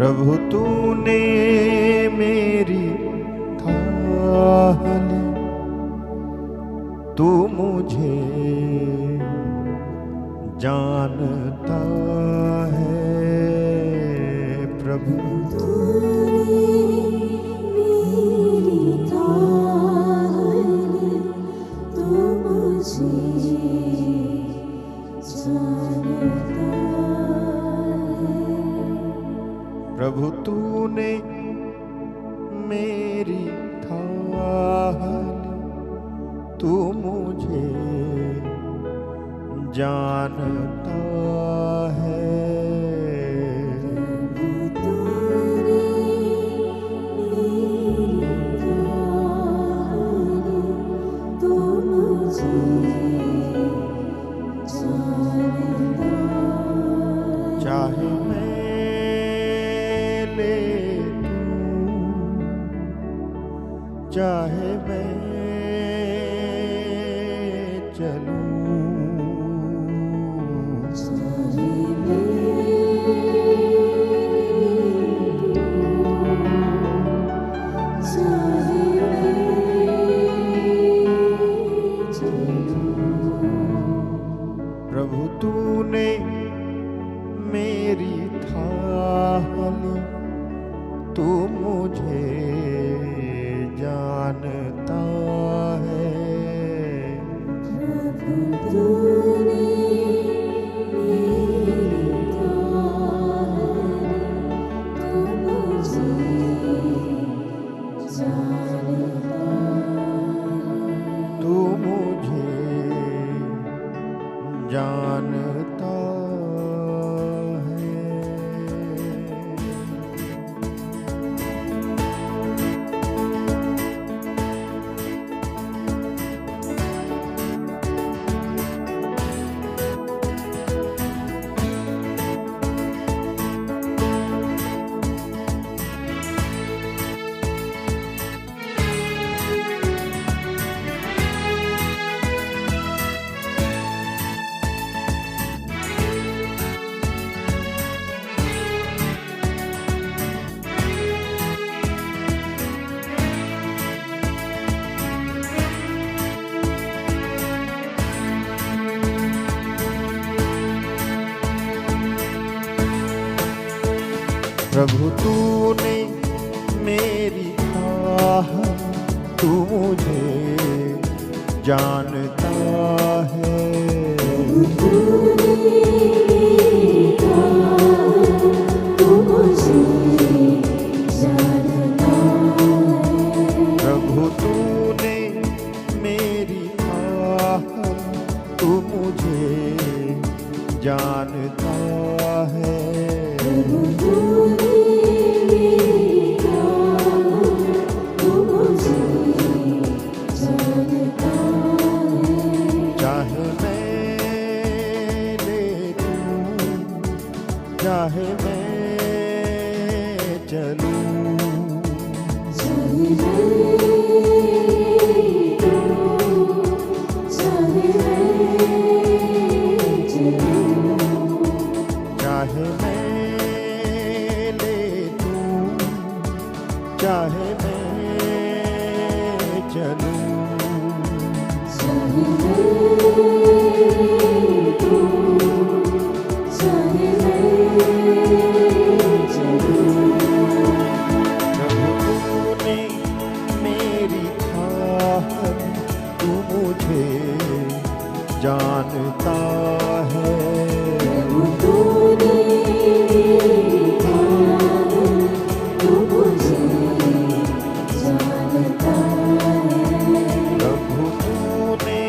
प्रभु तूने मेरी थाह ली, तू मुझे जानता है। प्रभु प्रभु तूने मेरी थाह ली, तू मुझे जानता है। चाहे मैं ले लूं, चाहे मैं चलूं, प्रभु तूने मेरी थाह ली, तू मुझे जानता है। तू मुझे जानता है। प्रभु तूने मेरी थाह, तू मुझे जानता है। प्रभु तूने मेरी थाह, तू मुझे जानता है। चाहे मैं ले लूं, चाहे मैं चलूं, चाहे मैं ले लूं, चाहे मैं चलूं, प्रभु तूने मेरी थाह, तू मुझे जानता है। प्रभु तूने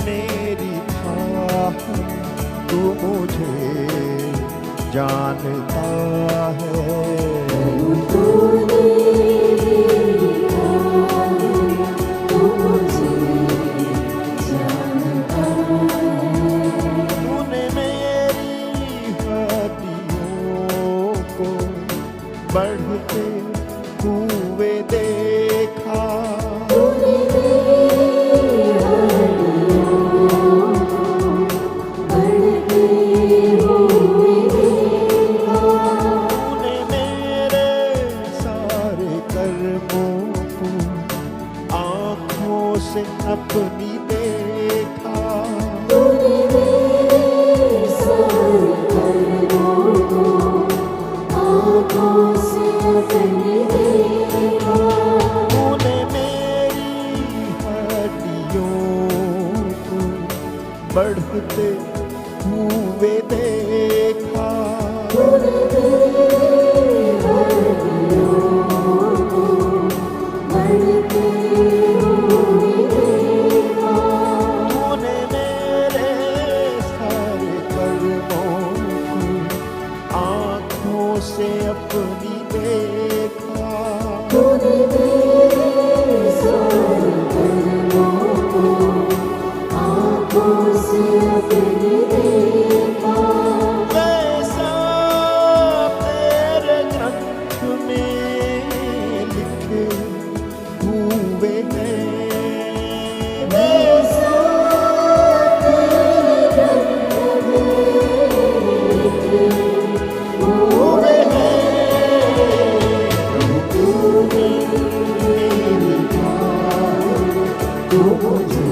मेरी थाह, तू मुझे जानता है। तूने मेरी हड्डियों को बढ़ते हुए देखा, तूने बढ़ते हुए देखा। तूने मेरे सारे कर्मों को आँखों से अपनी देखा। वैसा तेरे ग्रंथ में लिखे हुए हैं। वैसा तेरे ग्रंथ में लिखे हुए हैं। प्रभु तूने मेरी बात तू मुझे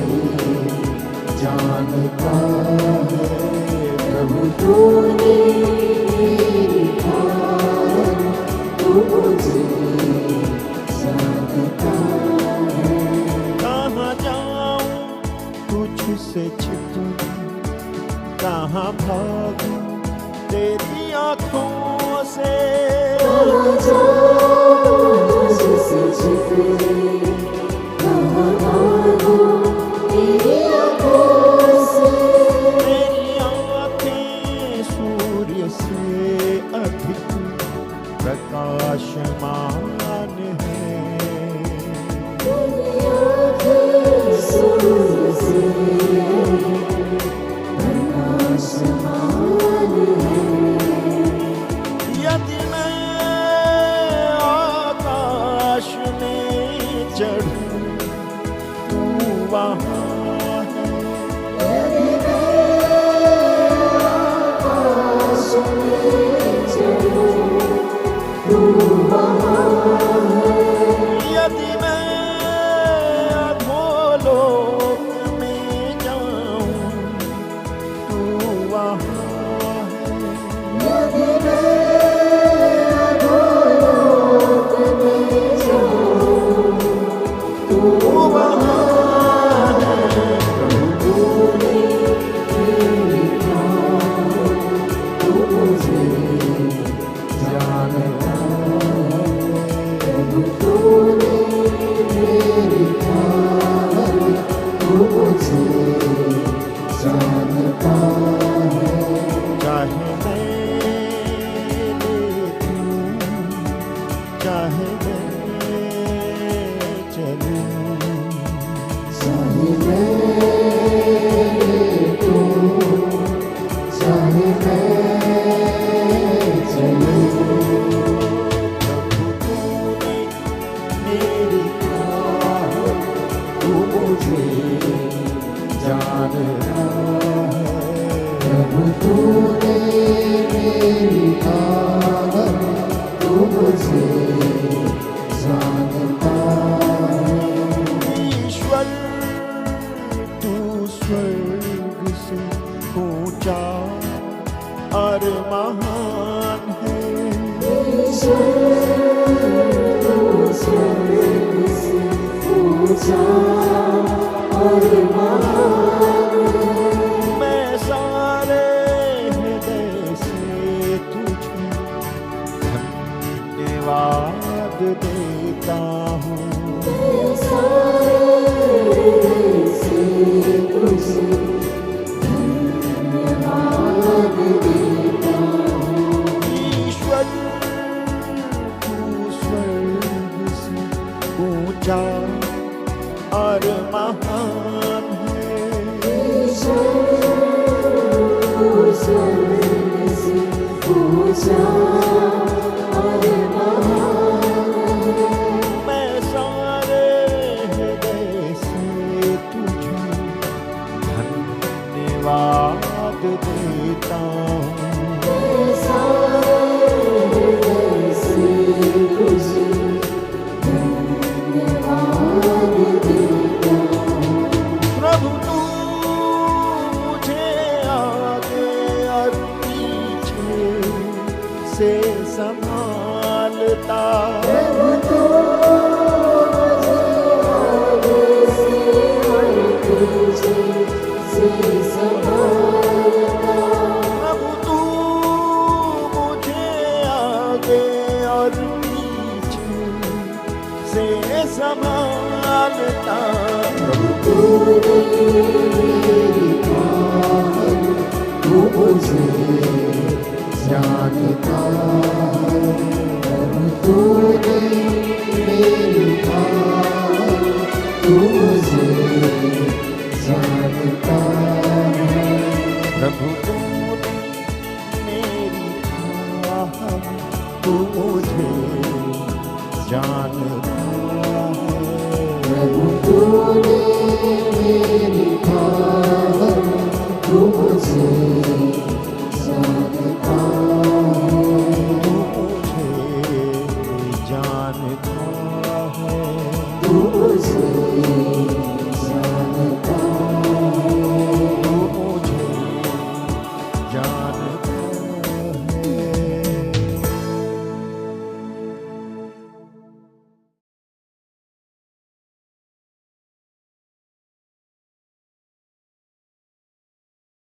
जानता है। प्रभु तूने मेरी बात तू मुझे जानता है। कहाँ जाऊं तुझसे छिपूं, कहाँ भागूं तेरी आँखों से। कहाँ जाऊं तुझसे छिपूं, कहाँ भागूं तेरी आँखों से। तेरी आँखें सूर्य से अधिक प्रकाशमान है। तेरी आँखें सूर्य से प्रकाशमान है। यदि मैं आकाश में चढ़ूं तू वहाँ है। यदि मैं आकाश में चढ़ूं तू वहाँ है। यदि मैं अधोलोक में जाऊं तू वहाँ है। यदि मैं अधोलोक में जाऊं तू वहाँ है। प्रभु तूने मेरी बात तू मुझे जानता है। प्रभु तूने मेरी बात तू मुझे जानता है। चाहे मैं देखूं, चाहे मैं चलूं, चाहे मैं देखूं, चाहे मैं चलूं। प्रभु तूने मेरी बात तू मुझे जानता है। प्रभु तूने मेरी बात तू मुझे जानता है। ईश्वर तू स्वर्ग से ऊंचा और महान है। ईश्वर तू स्वर्ग से ऊंचा और महान है। मैं सारे हृदय से तुझे धन्यवाद देता हूँ। मैं सारे हृदय से तुझे धन्यवाद देता हूँ। ईश्वर तू स्वर्ग से ऊंचा और महान है। ईश्वर तू स्वर्ग से ऊंचा और महान है। मैं सारे हृदय से तुझे धन्यवाद देता हूँ। मैं सारे हृदय से तुझे धन्यवाद देता हूँ। प्रभु तू मुझे आगे और पीछे से संभालता। प्रभु तू मुझे आगे से और पीछे से संभालता। संभालता। तूने मेरी ठान, तू मुझे जानता है। प्रभु तूने मेरी ठान, तू मुझे जानता है। प्रभु तूने मेरी ठान, तू मुझे जानता है। प्रभु तूने मेरी ठान, तू मुझे जानता है। तू मुझे जानता है। तू